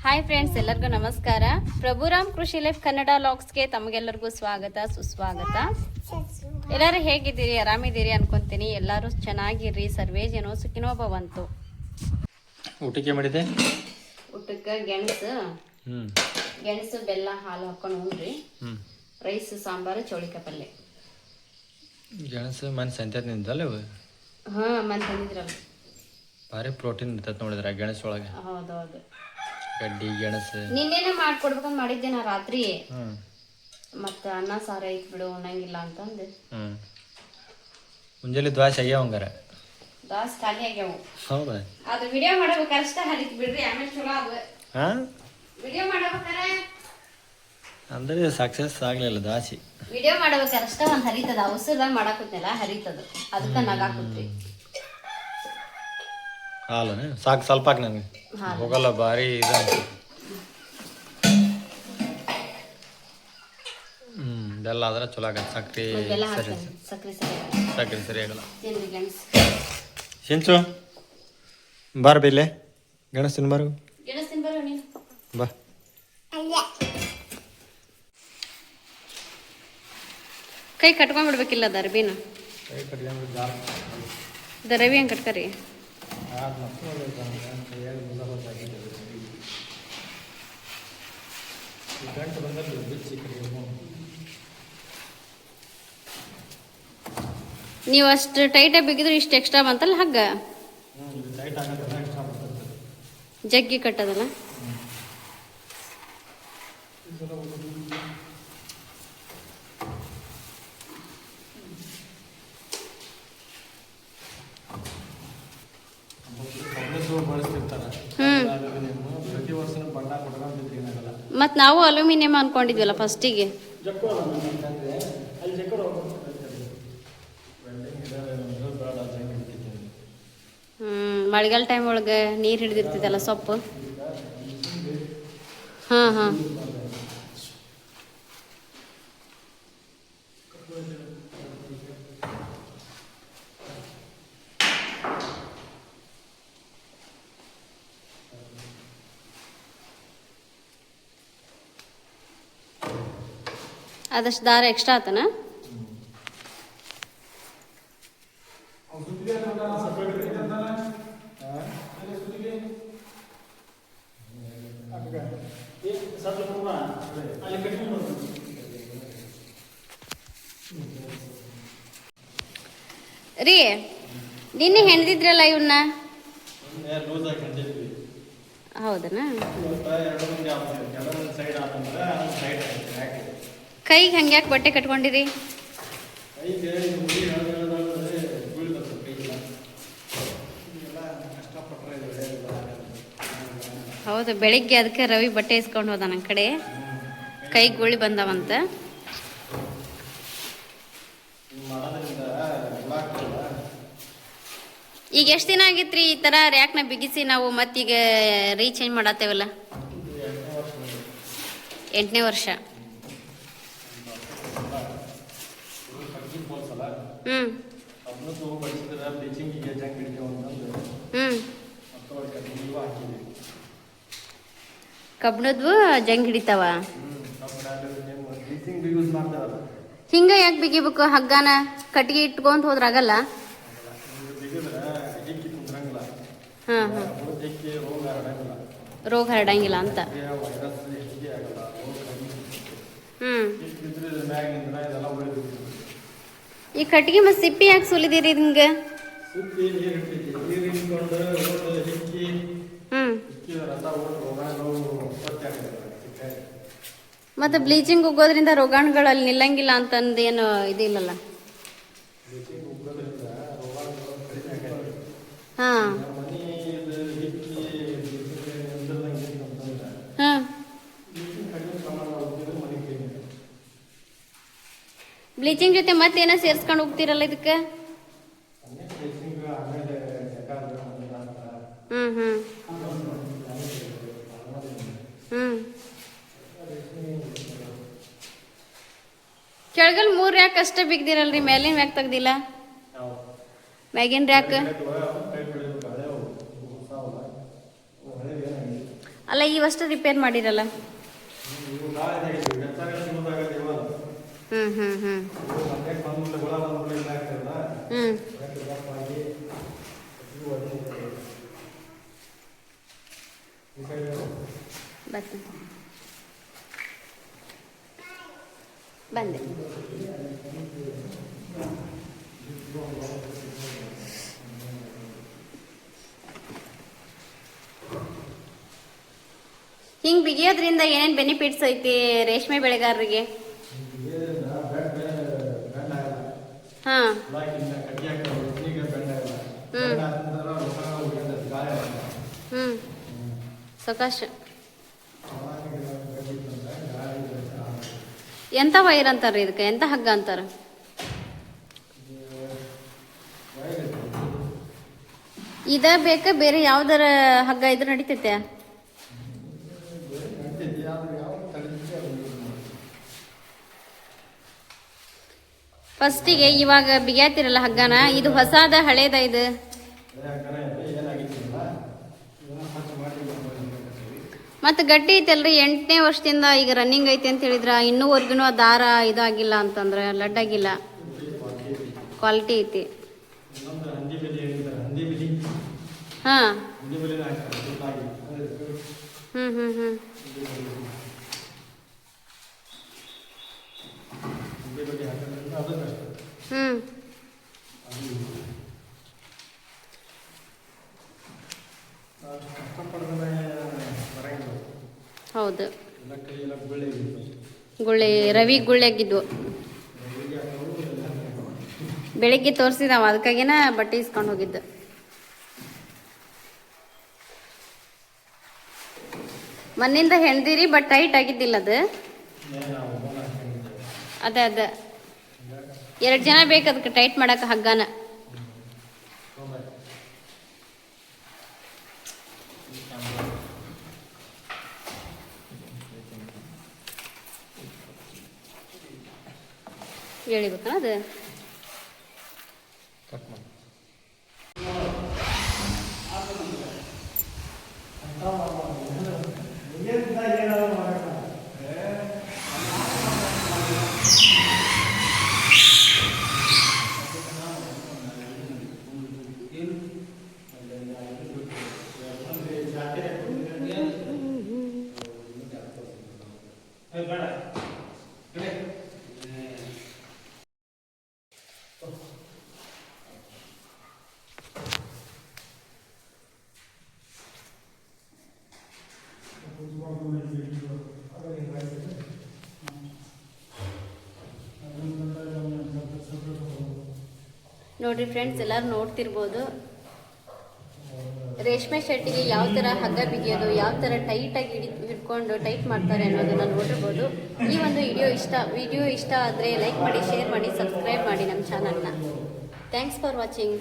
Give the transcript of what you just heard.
Hi friends, ಎಲ್ಲರಿಗೂ ನಮಸ್ಕಾರ. ಪ್ರಭುರಾಮ್ ಕೃಷಿ ಲೈಫ್ ಕನ್ನಡ ಲಾಗ್ಸ್ಗೆ ತಮಗೆಲ್ಲರಿಗೂ ಸ್ವಾಗತ ಸುಸ್ವಾಗತ. ಎಲ್ಲರೂ ಹೇಗಿದ್ದೀರಿ? ಆರಾಮಿದ್ದೀರಿ ಅನ್ಕೊಂತೀನಿ. ಎಲ್ಲರೂ ಚೆನ್ನಾಗಿರ್ರಿ. ಸರ್ವೇ ಜನೋ ಸುಖಿನೋ ಭವಂತು. ಊಟಕ್ಕೆ ಮಾಡಿದೆ? ಊಟಕ್ಕೆ ಗೆಣಸು ಬೆಲ್ಲ ಹಾಲು ಹಾಕೊಂಡು ಉಣ್ರಿ. ರೈಸ್ ಸಾಂಬಾರು ಚೌಳಿಕಾಯಿ ಪಲ್ಯ. ಗೆಣಸು ಮನೆ ಸಂತ್ಯಾದಿಂದಲ್ಲ ಮನೆ ತಂದಿದ್ರಲ್ಲ, ಭಾರಿ ಪ್ರೋಟೀನ್ ಇರ್ತೈತೆ ನೋಡಿದ್ರೆ ಗೆಣಸು ಒಳಗೆ. ಹೌದೌದು. ಗಡ್ಡಿ ಗೆಣಸು ನಿನ್ನೆನೆ ಮಾಡ್ಕೊಡ್ಬೇಕಂತ ಮಾಡಿದ್ದೆ ನಾ ರಾತ್ರಿ. ಮತ್ತೆ ಅನ್ನ ಸಾರ ಐತ್ ಬಿಡು ಉಣ್ಣಂಗಿಲ್ಲ ಅಂತಂದು ಮುಂಜಾನೆ ದ್ವಾಸೆ ಆಗ್ಯಾವ ಹಂಗಾರ. ದಾಸ್ ಖಾಲಿ ಆಗ್ಯಾವು. ಹೌದಾ? ಅದು ವಿಡಿಯೋ ಮಾಡಬೇಕಷ್ಟ ಹರಿತ್ ಬಿಡ್ರಿ, ಆಮೇಲೆ ಚಲೋ ಅದು ವಿಡಿಯೋ ಮಾಡ್ಬೇಕಾರೆ. ಅಂದ್ರೆ ಸಕ್ಸಸ್ ಆಗ್ಲಿಲ್ಲ ದ್ವಾಸೆ. ವಿಡಿಯೋ ಮಾಡ್ಬೇಕಷ್ಟ ಒಂದ್ ಹರಿತದ, ಅವಸರದಾಗ ಮಾಡಾಕುತ್ತಲ್ಲ ಹರಿತದ, ಅದಕ್ಕ ನಗಾಕುತ್ರಿ. ಹಾಲು ಸಾಕು, ಸ್ವಲ್ಪ ಹಾಕಿ ನಂಗೆ ಹೋಗಲ್ಲ, ಭಾರಿ ಇದು. ಬೆಲ್ಲ ಆದ್ರೆ ಚಲೋ ಆಗತ್ತೆ. ಸಕ್ರೆ ಸರಿ ಆಗಲ್ಲ. ಸಿಂಚು ಬಾರ ಬೇಲೆ ಗೆಣಸು ತಿನ್ಬಾರು. ಬಾ. ಕೈ ಕಟ್ಕೊಂಡ್ಬಿಡ್ಬೇಕಿಲ್ಲ ದರ್ಬಿನ. ದರವಿ ಹಂಗೆ ಕಟ್ಕರಿ. ನೀವು ಅಷ್ಟು ಟೈಟಾಗಿ ಬಿಗಿದ್ರೆ ಇಷ್ಟು ಎಕ್ಸ್ಟ್ರಾ ಬಂತಲ್ಲ ಹಗ್ಗ, ಜಗ್ಗಿ ಕಟ್ಟದಲ್ಲ. ಮತ್ ನಾವು ಅಲ್ಯೂಮಿನಿಯಂ ಅನ್ಕೊಂಡಿದ್ವಲ್ಲ ಫಸ್ಟಿಗೆ. ಮಳೆಗಾಲ ಟೈಮ್ ಒಳಗೆ ನೀರು ಹಿಡಿದಿರ್ತೈತಲ್ಲ ಸೊಪ್ಪು. ಹಾ ಅದಷ್ಟು ದಾರ ಎಕ್ಸ್ಟ್ರಾ ಆತನ. ರೀ ನಿನ್ನೆ ಹೆಣ್ದಿದ್ರಲ್ಲ ಇವನ್ನ? ಹೌದನ? ಕೈಗೆ ಹಂಗ್ಯಾಕೆ ಬಟ್ಟೆ ಕಟ್ಕೊಂಡಿರಿ? ಹೌದು, ಬೆಳಿಗ್ಗೆ ಅದಕ್ಕೆ ರವಿ ಬಟ್ಟೆ ಇಸ್ಕೊಂಡು ಹೋದ ನನ್ನ ಕಡೆ. ಕೈಗೆ ಗುಳಿ ಬಂದವಂತ. ಈಗ ಎಷ್ಟು ದಿನ ಆಗಿತ್ರಿ ಈ ಥರ ರ್ಯಾಕ್ನ ಬಿಗಿಸಿ ನಾವು ಮತ್ತೀಗ ರೀಚೇಂಜ್ ಮಾಡತ್ತೇವಲ್ಲ? 8ನೇ ವರ್ಷ. ಕಬ್ಬಣದ್ವು ಜಂಗ್ ಹಿಡಿತಾವ. ಹಿಂಗ ಯಾಕೆ ಬಿಗಿಬೇಕು? ಹಗ್ಗನ ಕಟ್ಟಿಗೆ ಇಟ್ಕೊಂತ ಹೋದ್ರಾಗಲ್ಲ? ರೋಗ ಹರಡಂಗಿಲ್ಲ ಅಂತ. ಈ ಕಟ್ಟಿಗೆ ಮತ್ತೆ ಸಿಪ್ಪಿ ಯಾಕೆ ಸುಲಿದಿರಿ ಹಿಂಗ? ಮತ್ತೆ ಬ್ಲೀಚಿಂಗ್ ಉಗ್ಗೋದ್ರಿಂದ ರೋಗಾಣುಗಳಲ್ಲಿ ನಿಲ್ಲಂಗಿಲ್ಲ ಅಂತಂದು ಏನು ಇದಿಲ್ಲಲ್ಲ? ಬ್ಲೀಚಿಂಗ್ ಜೊತೆ ಮತ್ತೇನ ಸೇರ್ಸ್ಕೊಂಡು ಹೋಗ್ತಿರಲ್ಲ ಇದಕ್ಕೆ? ಕೆಳಗಲ್ 3 ರ್ಯಾಕ್ ಅಷ್ಟೇ ಬಿಗ್ದಿರಲ್ರಿ, ಮೇಲಿನ ರ್ಯಾಕ್ ತೆಗ್ದಿಲ್ಲ? ಮ್ಯಾಗಿನ ರ್ಯಾಕ್ ಅಲ್ಲ ಇವಷ್ಟು ರಿಪೇರ್ ಮಾಡಿರಲ್ಲ. ಹ್ಞೂ ಹ್ಞೂ ಹ್ಞೂ ಹ್ಞೂ ಬಂದೆ. ಹಿಂಗೆ ಬಿಗಿಯೋದ್ರಿಂದ ಏನೇನು ಬೆನಿಫಿಟ್ಸ್ ಐತಿ ರೇಷ್ಮೆ ಬೆಳೆಗಾರರಿಗೆ? ಹಾಂ ಹ್ಞೂ ಸಕಾಶ ಎಂಥ ವೈರ್ ಅಂತಾರ ಇದಕ್ಕೆ? ಎಂಥ ಹಗ್ಗ ಅಂತಾರ? ಇದ ಬೇಕಾ ಬೇರೆ ಯಾವ್ದಾರ ಹಗ್ಗ ಇದ್ರೆ ನಡೀತೈತೆ? ಫಸ್ಟಿಗೆ ಇವಾಗ ಬಿಗ್ಯಾತಿರಲ್ಲ ಹಗ್ಗನ, ಇದು ಹೊಸಾದ ಹಳೇದ? ಇದು ಮತ್ತೆ ಗಟ್ಟಿ ಐತಲ್ರಿ, 8ನೇ ವರ್ಷದಿಂದ ಈಗ ರನ್ನಿಂಗ್ ಐತಿ ಅಂತ ಹೇಳಿದ್ರ, ಇನ್ನೂವರೆಗೂ ದಾರ ಇದಾಗಿಲ್ಲ ಅಂತಂದ್ರೆ ಲಡ್ಡಾಗಿಲ್ಲ, ಕ್ವಾಲಿಟಿ ಐತಿ. ಹಾ ಹ್ಮ್ ಹ್ಮ್ ಹ್ಮ್ ಹ್ಮ್ ಹೌದು. ಗುಳ್ಳೆ ರವಿ ಗುಳ್ಳೆ ಆಗಿದ್ವು. ಬೆಳಿಗ್ಗೆ ತೋರಿಸಿದಾವ, ಅದಕ್ಕಾಗಿನ ಬಟ್ಟೆ ಇಸ್ಕೊಂಡು ಹೋಗಿದ್ದ. ಮಣ್ಣಿಂದ ಹೆಣ್ದಿರಿ, ಬಟ್ ಟೈಟ್ ಆಗಿದ್ದಿಲ್ಲ ಅದು. ಅದ 2 ಜನ ಬೇಕು ಅದಕ್ಕೆ ಟೈಟ್ ಮಾಡಕ್ಕೆ ಹಗ್ಗನ. ಹೇಳಿಬೇಕ ಅದು. ನೋಡ್ರಿ ಫ್ರೆಂಡ್ಸ್, ಎಲ್ಲರೂ ನೋಡ್ತಿರ್ಬೋದು ರೇಷ್ಮೆ ಶೆಟ್ಟಿಗೆ ಯಾವ ಥರ ಹಗ್ಗ ಬಿಗಿಯೋದು, ಯಾವ ಥರ ಟೈಟಾಗಿ ಹಿಡ್ಕೊಂಡು ಟೈಟ್ ಮಾಡ್ತಾರೆ ಅನ್ನೋದನ್ನು ನೋಡಿರ್ಬೋದು. ಈ ಒಂದು ವಿಡಿಯೋ ಇಷ್ಟ ಆದರೆ ಲೈಕ್ ಮಾಡಿ, ಶೇರ್ ಮಾಡಿ, ಸಬ್ಸ್ಕ್ರೈಬ್ ಮಾಡಿ ನಮ್ಮ ಚಾನಲ್ನ. Thanks for watching.